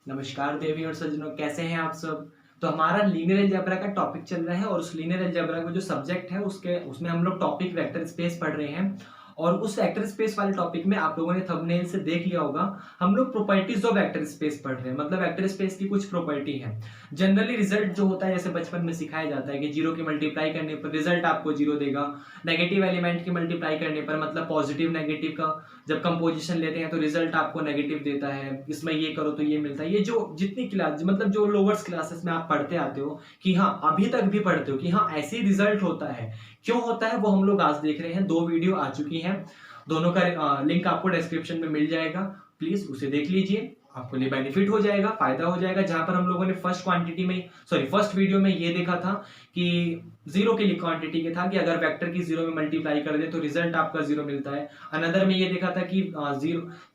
नमस्कार देवी और सज्जनों, कैसे हैं आप सब। तो हमारा लीनियर अलजेब्रा का टॉपिक चल रहा है और उस लीनियर अलजेब्रा का जो सब्जेक्ट है उसमें हम लोग टॉपिक वेक्टर स्पेस पढ़ रहे हैं। और उस वेक्टर स्पेस वाले टॉपिक में आप लोगों ने थंबनेल से देख लिया होगा, हम लोग प्रॉपर्टीज ऑफ वेक्टर स्पेस पढ़ रहे हैं। मतलब वेक्टर स्पेस की कुछ प्रॉपर्टी है। जनरली रिजल्ट जो होता है, जैसे बचपन में सिखाया जाता है कि जीरो की मल्टीप्लाई करने पर रिजल्ट आपको जीरो देगा, नेगेटिव एलिमेंट की मल्टीप्लाई करने पर मतलब पॉजिटिव नेगेटिव का जब कंपोजिशन लेते हैं तो रिजल्ट आपको नेगेटिव देता है, इसमें ये करो तो ये मिलता है। ये जो जितनी क्लास मतलब जो लोअर्स क्लासेस में आप पढ़ते आते हो कि हाँ, अभी तक भी पढ़ते हो कि हाँ ऐसे ही रिजल्ट होता है, क्यों होता है, वो हम लोग आज देख रहे हैं। 2 वीडियो आ चुकी हैं, दोनों का लिंक आपको डिस्क्रिप्शन में मिल जाएगा, प्लीज उसे देख लीजिए, आपको लिए बेनिफिट हो जाएगा, फायदा हो जाएगा। जहां पर हम लोगों ने फर्स्ट वीडियो में ये देखा था कि जीरो के लिए क्वांटिटी के था कि अगर वेक्टर की जीरो में मल्टीप्लाई कर दे तो रिजल्ट आपका जीरो मिलता है। अनदर में ये देखा था कि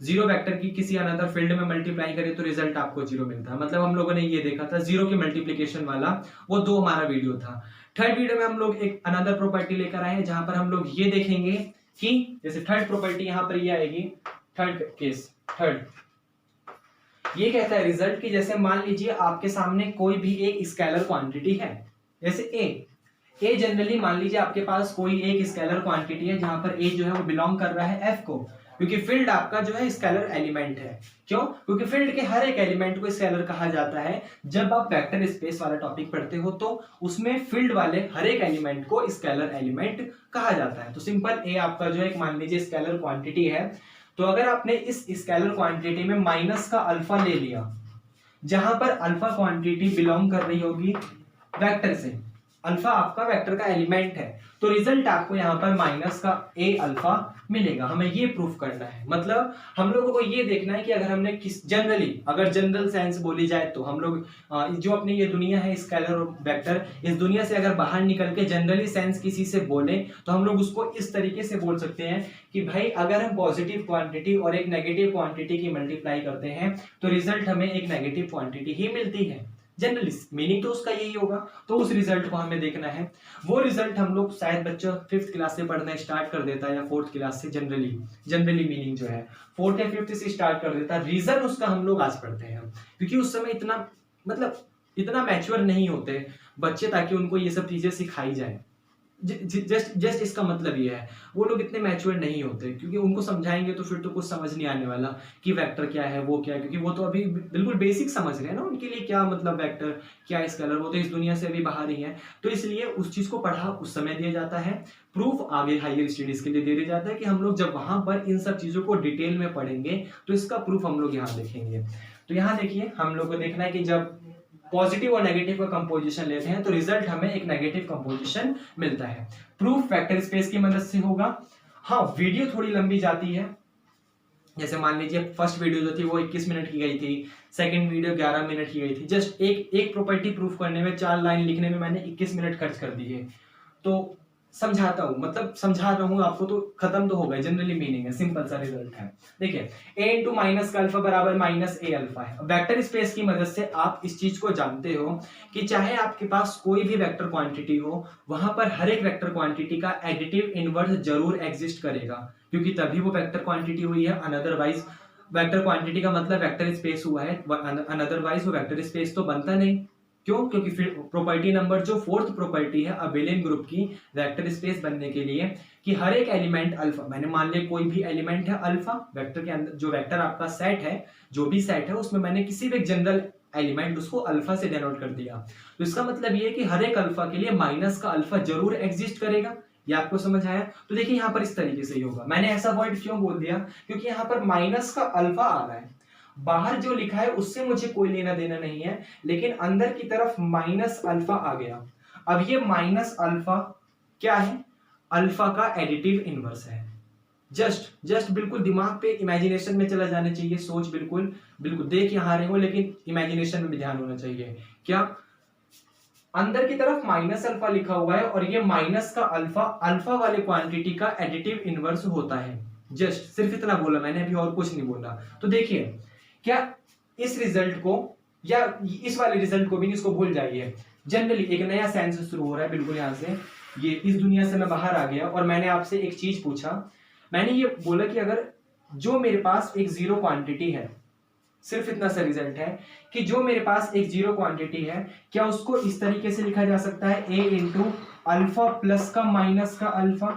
जीरो वेक्टर की किसी अनदर फील्ड में मल्टीप्लाई करे तो रिजल्ट आपको जीरो मिलता है। मतलब हम लोगों ने ये देखा था जीरो की मल्टीप्लीकेशन वाला, वो 2 हमारा वीडियो था। थर्ड वीडियो में हम लोग एक अनदर प्रॉपर्टी लेकर आए हैं, जहां पर हम लोग ये देखेंगे कि जैसे थर्ड प्रॉपर्टी यहां पर ये आएगी। थर्ड ये कहता है रिजल्ट की, जैसे मान लीजिए आपके सामने कोई भी एक स्केलर क्वांटिटी है, जैसे ए जनरली मान लीजिए आपके पास कोई एक स्केलर क्वांटिटी है जहां पर ए जो है वो बिलोंग कर रहा है एफ को, क्योंकि फील्ड आपका जो है स्केलर एलिमेंट है। क्यों? क्योंकि फील्ड के हर एक एलिमेंट को स्केलर कहा जाता है। जब आप वेक्टर स्पेस वाला टॉपिक पढ़ते हो तो उसमें फील्ड वाले हर एक एलिमेंट को स्केलर एलिमेंट कहा जाता है। तो सिंपल ए आपका जो है एक मान लीजिए स्केलर क्वांटिटी है, तो अगर आपने इस स्केलर क्वांटिटी में माइनस का अल्फा ले लिया, जहां पर अल्फा क्वांटिटी बिलोंग कर रही होगी वेक्टर से, अल्फा आपका वेक्टर का एलिमेंट है, तो रिजल्ट आपको यहां पर माइनस का ए अल्फा मिलेगा। हमें ये प्रूफ करना है। मतलब हम लोगों को ये देखना है कि अगर हमने अगर जनरल साइंस बोली जाए तो हम लोग जो अपनी ये दुनिया है स्केलर और वेक्टर, इस दुनिया से अगर बाहर निकल के जनरली साइंस किसी से बोले तो हम लोग उसको इस तरीके से बोल सकते हैं कि भाई अगर हम पॉजिटिव क्वांटिटी और एक नेगेटिव क्वांटिटी की मल्टीप्लाई करते हैं तो रिजल्ट हमें एक नेगेटिव क्वांटिटी ही मिलती है। जनरली मीनिंग तो उसका यही होगा। तो उस रिजल्ट को हमें देखना है। वो रिजल्ट हम लोग शायद बच्चा 5th क्लास से पढ़ना स्टार्ट कर देता है या 4th क्लास से। जनरली मीनिंग जो है 4th या 5th से स्टार्ट कर देता है। रीजन उसका हम लोग आज पढ़ते हैं, क्योंकि उस समय इतना मैच्योर नहीं होते बच्चे, ताकि उनको ये सब चीजें सिखाई जाए। जस्ट इसका मतलब ये है, वो लोग इतने मैच्योर नहीं होते, क्योंकि उनको समझाएंगे तो फिर तो कुछ समझ नहीं आने वाला कि वेक्टर क्या है, वो क्या है, क्योंकि वो तो अभी बिल्कुल बेसिक समझ रहे हैं ना। उनके लिए क्या मतलब वेक्टर क्या स्केलर, वो तो इस दुनिया से अभी बाहर ही है। तो इसलिए उस चीज को पढ़ा उस समय दिया जाता है, प्रूफ आगे हायर स्टडीज के लिए दे दिया जाता है कि हम लोग जब वहां पर इन सब चीजों को डिटेल में पढ़ेंगे तो इसका प्रूफ हम लोग यहाँ देखेंगे। तो यहाँ देखिए, हम लोग को देखना है कि जब पॉजिटिव और नेगेटिव का कंपोजिशन लेते हैं तो रिजल्ट हमें एक नेगेटिव कंपोजिशन मिलता है। प्रूफ वेक्टर स्पेस की मदद से होगा। हाँ, वीडियो थोड़ी लंबी जाती है। जैसे मान लीजिए फर्स्ट वीडियो जो थी वो 21 मिनट की गई थी, सेकंड वीडियो 11 मिनट की गई थी। जस्ट एक प्रॉपर्टी प्रूफ करने में 4 लाइन लिखने में मैंने 21 मिनट खर्च कर दिए। तो समझाता हूं, मतलब समझा रहा हूं आपको, तो खत्म तो हो गया। जनरली मीनिंग है, सिंपल सा रिजल्ट है। देखिए, a इंटू माइनस का अल्फा बराबर माइनस ए अल्फा है। वेक्टर स्पेस की मदद से आप इस चीज को जानते हो कि चाहे आपके पास कोई भी वेक्टर क्वांटिटी हो, वहां पर हर एक वेक्टर क्वांटिटी का एडिटिव इनवर्स जरूर एग्जिस्ट करेगा, क्योंकि तभी वो वेक्टर क्वांटिटी हुई है। अनदरवाइज वेक्टर क्वांटिटी का मतलब वेक्टर स्पेस हुआ है, अनदरवाइज वो वेक्टर स्पेस तो बनता नहीं। क्यों? क्योंकि फिर प्रॉपर्टी नंबर जो 4th प्रॉपर्टी है अबेलियन ग्रुप की वेक्टर स्पेस बनने के लिए, कि हर एक एलिमेंट अल्फा, मैंने मान लिया कोई भी एलिमेंट है अल्फा, वेक्टर के अंदर जो वेक्टर आपका सेट है, जो भी सेट है उसमें मैंने किसी भी जनरल एलिमेंट उसको अल्फा से डिनोट कर दिया। तो इसका मतलब ये है कि हर एक अल्फा के लिए माइनस का अल्फा जरूर एग्जिस्ट करेगा। ये आपको समझ आया? तो देखिए यहाँ पर इस तरीके से ही होगा। मैंने ऐसा वर्ड क्यों बोल दिया? क्योंकि यहाँ पर माइनस का अल्फा आ रहा है, बाहर जो लिखा है उससे मुझे कोई लेना देना नहीं है, लेकिन अंदर की तरफ माइनस अल्फा आ गया। अब ये माइनस अल्फा क्या है? अल्फा का एडिटिव इनवर्स है। जस्ट बिल्कुल दिमाग पे इमेजिनेशन में चला जाना चाहिए, सोच बिल्कुल देख यहाँ रहे हो, लेकिन इमेजिनेशन में भी ध्यान होना चाहिए। क्या? अंदर की तरफ माइनस अल्फा लिखा हुआ है और ये माइनस का अल्फा वाले क्वांटिटी का एडिटिव इनवर्स होता है। जस्ट सिर्फ इतना बोला मैंने, अभी और कुछ नहीं बोला। तो देखिए, क्या इस रिजल्ट को या इस वाले रिजल्ट को भी, इसको भूल जाइए। जनरली एक नया साइंस शुरू हो रहा है बिल्कुल यहाँ से, ये इस दुनिया से मैं बाहर आ गया और मैंने आपसे एक चीज पूछा। मैंने ये बोला कि अगर जो मेरे पास एक जीरो क्वांटिटी है, सिर्फ इतना सा रिजल्ट है कि जो मेरे पास एक जीरो क्वांटिटी है, क्या उसको इस तरीके से लिखा जा सकता है a इंटू अल्फा प्लस का माइनस का अल्फा।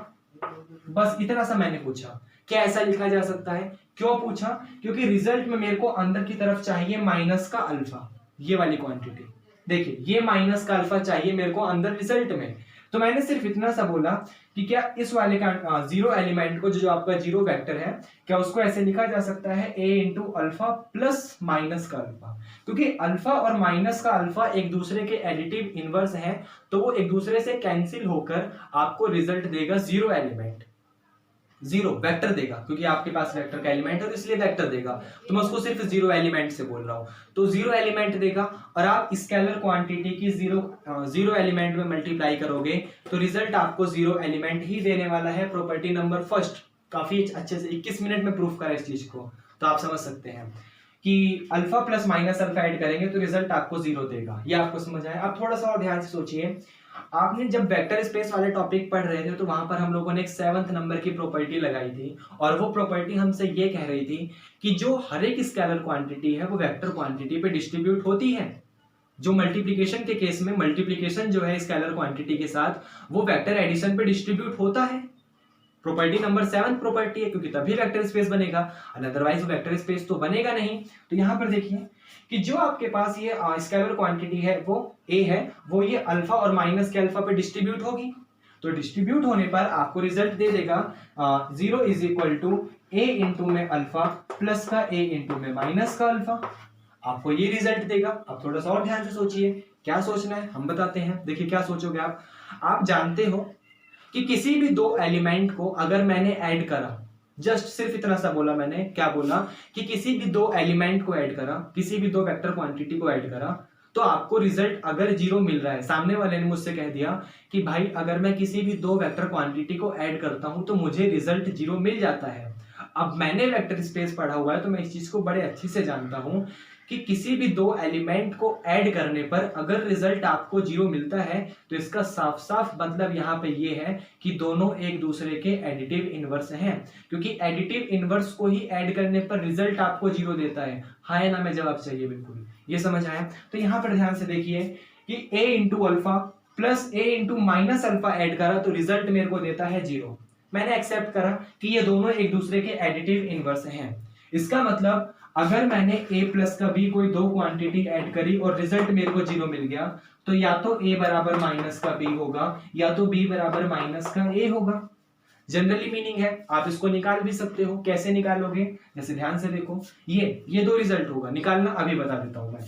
बस इतना सा मैंने पूछा, क्या ऐसा लिखा जा सकता है? क्यों पूछा? क्योंकि रिजल्ट में मेरे को अंदर की तरफ चाहिए माइनस का अल्फा, ये वाली क्वांटिटी। देखिए ये माइनस का अल्फा चाहिए मेरे को अंदर रिजल्ट में, तो मैंने सिर्फ इतना सा बोला कि क्या इस वाले का जीरो एलिमेंट को, जो आपका जीरो वेक्टर है, क्या उसको ऐसे लिखा जा सकता है a into alpha plus minus का अल्फा। क्योंकि अल्फा और माइनस का अल्फा एक दूसरे के एडिटिव इनवर्स हैं, तो वो एक दूसरे से कैंसिल होकर आपको रिजल्ट देगा जीरो एलिमेंट, जीरो वेक्टर देगा, क्योंकि आपके पास वेक्टर का एलिमेंट है तो इसलिए वेक्टर देगा। तो मैं उसको सिर्फ जीरो एलिमेंट से बोल रहा हूं, तो जीरो एलिमेंट देगा। और आप स्केलर क्वांटिटी की जीरो एलिमेंट में मल्टीप्लाई करोगे तो रिजल्ट आपको जीरो एलिमेंट ही देने वाला है। प्रॉपर्टी नंबर फर्स्ट, काफी अच्छे से 21 मिनट में प्रूफ करा इस चीज को, तो आप समझ सकते हैं कि alpha plus minus alpha add करेंगे तो रिजल्ट आपको जीरो देगा। ये आपको समझ आया? आप थोड़ा सा और ध्यान से सोचिए, आपने जब वेक्टर स्पेस वाले टॉपिक पढ़ रहे थे तो वहां पर हम लोगों ने एक 7th नंबर की प्रॉपर्टी लगाई थी, और वो प्रॉपर्टी हमसे ये कह रही थी कि जो हर एक स्केलर क्वांटिटी है वो वेक्टर क्वांटिटी पे डिस्ट्रीब्यूट होती है। जो मल्टीप्लिकेशन के केस में मल्टीप्लिकेशन जो है स्केलर क्वांटिटी के साथ वो वेक्टर एडिशन पे डिस्ट्रीब्यूट होता है। प्रॉपर्टी नंबर 7 प्रॉपर्टी है, क्योंकि तभी वेक्टर स्पेस बनेगा, अदरवाइज वेक्टर स्पेस तो बनेगा नहीं। तो यहां पर देखिए कि जो आपके पास ये स्केलर क्वांटिटी है वो a है, वो ये अल्फा और माइनस के अल्फा पे डिस्ट्रीब्यूट होगी। तो डिस्ट्रीब्यूट होने पर आपको रिजल्ट दे देगा 0 is equal to a into में अल्फा प्लस का a इंटू में माइनस का अल्फा। आपको ये रिजल्ट देगा। अब थोड़ा सा और ध्यान से सोचिए, क्या सोचना है हम बताते हैं। देखिए क्या सोचोगे आप जानते हो कि किसी भी दो एलिमेंट को अगर मैंने ऐड करा, जस्ट सिर्फ इतना सा बोला मैंने, क्या बोला कि किसी भी दो एलिमेंट को ऐड करा, किसी भी दो वेक्टर क्वांटिटी को ऐड करा, तो आपको रिजल्ट अगर जीरो मिल रहा है, सामने वाले ने मुझसे कह दिया कि भाई अगर मैं किसी भी दो वेक्टर क्वांटिटी को ऐड करता हूं तो मुझे रिजल्ट जीरो मिल जाता है। अब मैंने वेक्टर स्पेस पढ़ा हुआ है तो मैं इस चीज को बड़े अच्छे से जानता हूं कि किसी भी दो एलिमेंट को ऐड करने पर अगर रिजल्ट आपको जीरो मिलता है तो इसका साफ साफ मतलब यहाँ पे ये है कि दोनों एक दूसरे के एडिटिव इनवर्स हैं, क्योंकि एडिटिव इनवर्स को ही ऐड करने पर रिजल्ट आपको जीरो देता है। हाँ या ना में जवाब चाहिए बिल्कुल, ये समझ आया? तो यहाँ पर ध्यान से देखिए कि a into alpha plus a into minus alpha add करा तो रिजल्ट मेरे को देता है जीरो। मैंने एक्सेप्ट करा कि ये दोनों एक दूसरे के एडिटिव इनवर्स हैं। इसका मतलब अगर मैंने a प्लस का b कोई दो क्वांटिटी ऐड करी और रिजल्ट मेरे को जीरो मिल गया, तो या तो a बराबर माइनस का b होगा या तो b बराबर माइनस का a होगा। जनरली मीनिंग है, आप इसको निकाल भी सकते हो। कैसे निकालोगे? जैसे ध्यान से देखो, ये दो रिजल्ट होगा, निकालना अभी बता देता हूं मैं।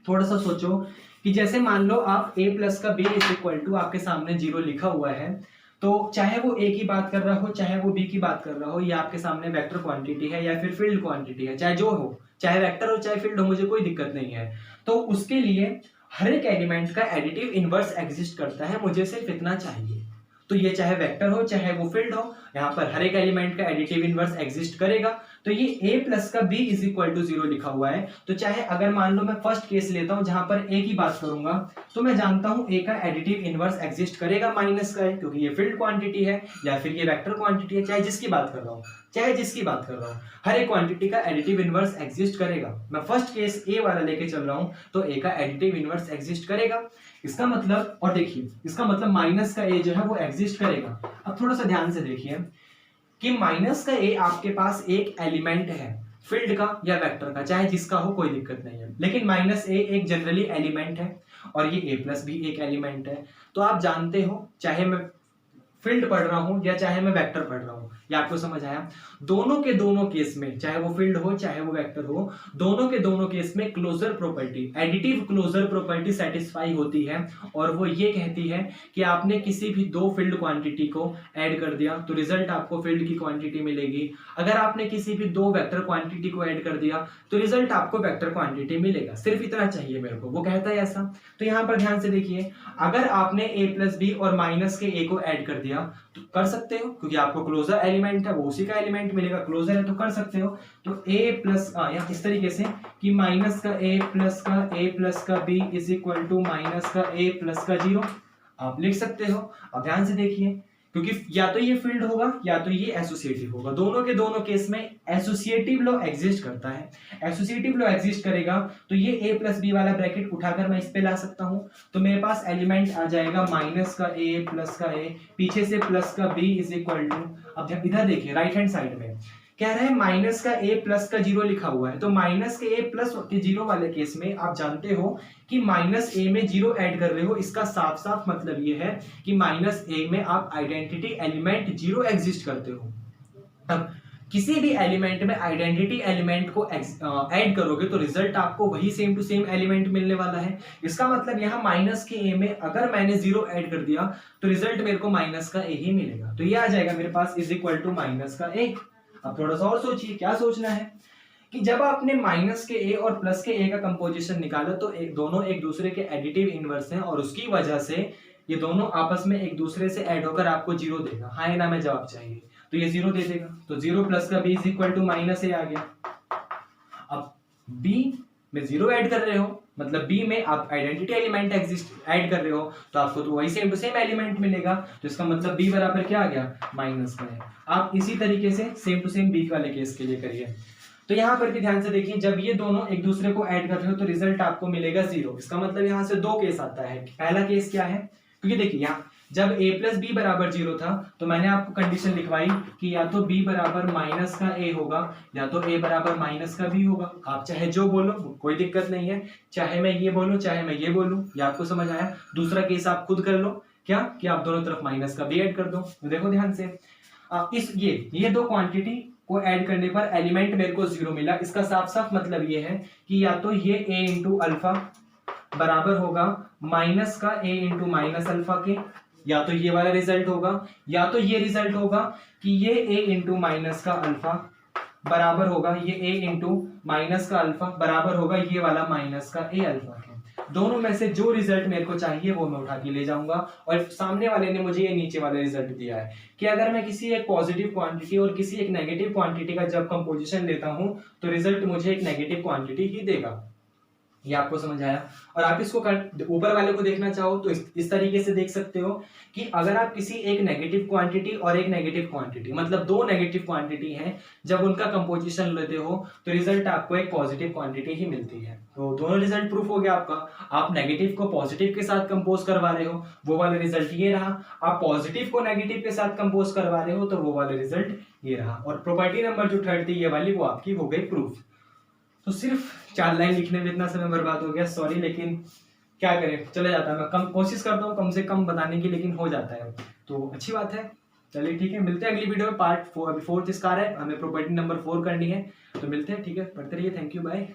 थोड़ा सा सोचो कि जैसे मान लो आप a प्लस का b इज इक्वल टू आपके सामने जीरो लिखा हुआ है, तो चाहे वो a की बात कर रहा हो चाहे वो b की बात कर रहा हो, ये आपके सामने वेक्टर क्वांटिटी है या फिर फील्ड क्वांटिटी है, चाहे जो हो, चाहे वेक्टर हो चाहे फील्ड हो, मुझे कोई दिक्कत नहीं है। तो उसके लिए हर एक एलिमेंट का एडिटिव इनवर्स एग्जिस्ट करता है, मुझे सिर्फ इतना चाहिए। तो ये चाहे वेक्टर हो चाहे वो फील्ड हो, यहाँ पर हर एक एलिमेंट का एडिटिव इनवर्स एग्जिस्ट करेगा। तो ये a प्लस का b is equal to zero लिखा हुआ है, तो चाहे अगर मान लो मैं फर्स्ट केस लेता हूं जहां पर a की बात करूंगा, तो मैं जानता हूं a का एडिटिव इनवर्स एग्जिस्ट करेगा माइनस का है, क्योंकि ये फील्ड क्वांटिटी है या फिर ये वेक्टर क्वांटिटी है, चाहे जिसकी बात कर रहा हूं, हर एक क्वांटिटी का एडिटिव इनवर्स एग्जिस्ट करेगा। मैं फर्स्ट केस a वाला लेके चल रहा हूं तो a का एडिटिव इनवर्स एग्जिस्ट करेगा। इसका मतलब, और देखिए इसका मतलब माइनस का a जो है वो एग्जिस्ट करेगा। अब थोड़ा सा ध्यान से देखिए कि माइनस का a आपके पास एक एलिमेंट है, फील्ड का या वेक्टर का, चाहे जिसका हो कोई दिक्कत नहीं है, लेकिन माइनस a एक जनरली एलिमेंट है और ये a प्लस भी एक एलिमेंट है। तो आप जानते हो चाहे मैं फील्ड पढ़ रहा हूं या चाहे मैं वेक्टर पढ़ रहा हूं, ये आपको समझ आया? दोनों के दोनों केस में, चाहे वो फील्ड हो चाहे वो वेक्टर हो, दोनों के दोनों केस में closure property, additive closure property satisfy होती है, और वो ये कहती है कि आपने किसी भी दो फील्ड क्वांटिटी को ऐड कर दिया तो रिजल्ट आपको फील्ड की क्वांटिटी मिलेगी। अगर आपने किसी भी दो वेक्टर क्वांटिटी को ऐड कर दिया तो रिजल्ट आपको वेक्टर क्वांटिटी मिलेगा। सिर्फ इतना चाहिए मेरे को, वो कहता है ऐसा। तो यहाँ पर ध्यान से देखिए, अगर आपने a प्लस b और माइनस के a को ऐड कर दिया तो कर सकते हो, क्योंकि आपको क्लोजर एलिमेंट है वो उसी का एलिमेंट मिलेगा, क्लोजर है तो कर सकते हो। तो a प्लस यहाँ इस तरीके से कि माइनस का a प्लस का b is equal to minus का a प्लस का जीरो आप लिख सकते हो। अब ध्यान से देखिए क्योंकि या तो ये फील्ड होगा या तो ये एसोसिएटिव होगा, दोनों के दोनों केस में एसोसिएटिव लॉ एग्जिस्ट करता है। एसोसिएटिव लॉ एग्जिस्ट करेगा तो ये ए प्लस बी वाला ब्रैकेट उठाकर मैं इस पे ला सकता हूं, तो मेरे पास एलिमेंट आ जाएगा माइनस का ए प्लस का ए, पीछे से प्लस का बी इज इक्वल टू, अब जब इधर देखिए राइट हैंड साइड में कह रहे हैं माइनस का ए प्लस का जीरो लिखा हुआ है, तो माइनस के ए प्लस के जीरो वाले केस में आप जानते हो कि माइनस ए में जीरो ऐड कर रहे हो, इसका साफ साफ मतलब ये है कि माइनस ए में आप आइडेंटिटी एलिमेंट जीरो एग्जिस्ट करते हो। अब किसी भी एलिमेंट में आइडेंटिटी एलिमेंट को ऐड करोगे तो रिजल्ट आपको वही सेम टू सेम एलिमेंट मिलने वाला है। इसका मतलब यहाँ माइनस के ए में अगर मैंने जीरो ऐड कर दिया तो रिजल्ट मेरे को माइनस का ए ही मिलेगा, तो ये आ जाएगा मेरे पास इज इक्वल टू माइनस का ए। अब थोड़ा सा और सोचिए, क्या सोचना है कि जब आपने माइनस के ए और प्लस के ए का कंपोजिशन निकाला तो दोनों एक दूसरे के एडिटिव इनवर्स हैं और उसकी वजह से ये दोनों आपस में एक दूसरे से ऐड होकर आपको जीरो देगा। हाँ या ना में जवाब चाहिए, तो ये जीरो दे देगा, तो जीरो प्लस का B is equal to minus A आ गया। अब बी में जीरो ऐड कर रहे हो, मतलब बी में आप आइडेंटिटी एलिमेंट एग्जिस्ट ऐड कर रहे हो, तो आपको तो वही सेम टू सेम एलिमेंट मिलेगा, तो इसका मतलब बी बराबर क्या आ गया, माइनस का है। आप इसी तरीके से सेम टू सेम बी वाले केस के लिए करिए। तो यहाँ पर भी ध्यान से देखिए, जब ये दोनों एक दूसरे को ऐड कर रहे हो तो रिजल्ट आपको मिलेगा जीरो। इसका मतलब यहाँ से दो केस आता है। पहला केस क्या है, क्योंकि देखिए यहाँ जब a प्लस बी बराबर जीरो था तो मैंने आपको कंडीशन लिखवाई कि या तो b बराबर माइनस का a होगा या तो a बराबर माइनस का b होगा। आप चाहे जो बोलो कोई दिक्कत नहीं है, चाहे मैं ये बोलूं चाहे मैं ये बोलूं, ये आपको समझ आया। दूसरा केस आप खुद कर लो, क्या कि आप दोनों तरफ माइनस का b ऐड कर दो। तो देखो ध्यान से, इस ये दो क्वांटिटी को ऐड करने पर एलिमेंट मेरे को जीरो मिला। इसका साफ साफ मतलब ये है कि या तो ये a इंटू अल्फा बराबर होगा माइनस का a इंटू माइनस अल्फा के, या तो ये वाला रिजल्ट होगा या तो ये रिजल्ट होगा कि ये a इंटू माइनस का अल्फा बराबर होगा ये a इंटू माइनस का अल्फा बराबर होगा ये वाला माइनस का a अल्फा के। दोनों में से जो रिजल्ट मेरे को चाहिए वो मैं उठा के ले जाऊंगा। और सामने वाले ने मुझे ये नीचे वाला रिजल्ट दिया है कि अगर मैं किसी एक पॉजिटिव क्वांटिटी और किसी एक नेगेटिव क्वांटिटी का जब कंपोजिशन लेता हूं तो रिजल्ट मुझे एक नेगेटिव क्वांटिटी ही देगा। ये आपको समझ आया। और आप इसको ऊपर वाले को देखना चाहो तो इस तरीके से देख सकते हो कि अगर आप किसी एक नेगेटिव क्वांटिटी और एक नेगेटिव क्वांटिटी, मतलब दो नेगेटिव क्वांटिटी हैं, जब उनका कंपोजिशन लेते हो तो रिजल्ट आपको एक पॉजिटिव क्वांटिटी ही मिलती है। तो दोनों रिजल्ट प्रूफ हो गया आपका। आप नेगेटिव को पॉजिटिव के साथ कंपोज करवा रहे हो, वो वाला रिजल्ट ये रहा। आप पॉजिटिव को नेगेटिव के साथ कंपोज करवा रहे हो तो वो वाला रिजल्ट ये रहा। और प्रॉपर्टी नंबर जो थर्ड थी ये वाली, वो आपकी हो गई प्रूफ। तो सिर्फ 4 लाइन लिखने में इतना समय बर्बाद हो गया, सॉरी, लेकिन क्या करें, चले जाता है। मैं कम कोशिश करता हूँ कम से कम बताने की, लेकिन हो जाता है तो अच्छी बात है। चलिए ठीक है, मिलते हैं अगली वीडियो में। पार्ट 4 अभी 4th इसका है, हमें प्रॉपर्टी नंबर 4 करनी है, तो मिलते हैं। ठीक है, पढ़ते रहिए। Thank you, bye.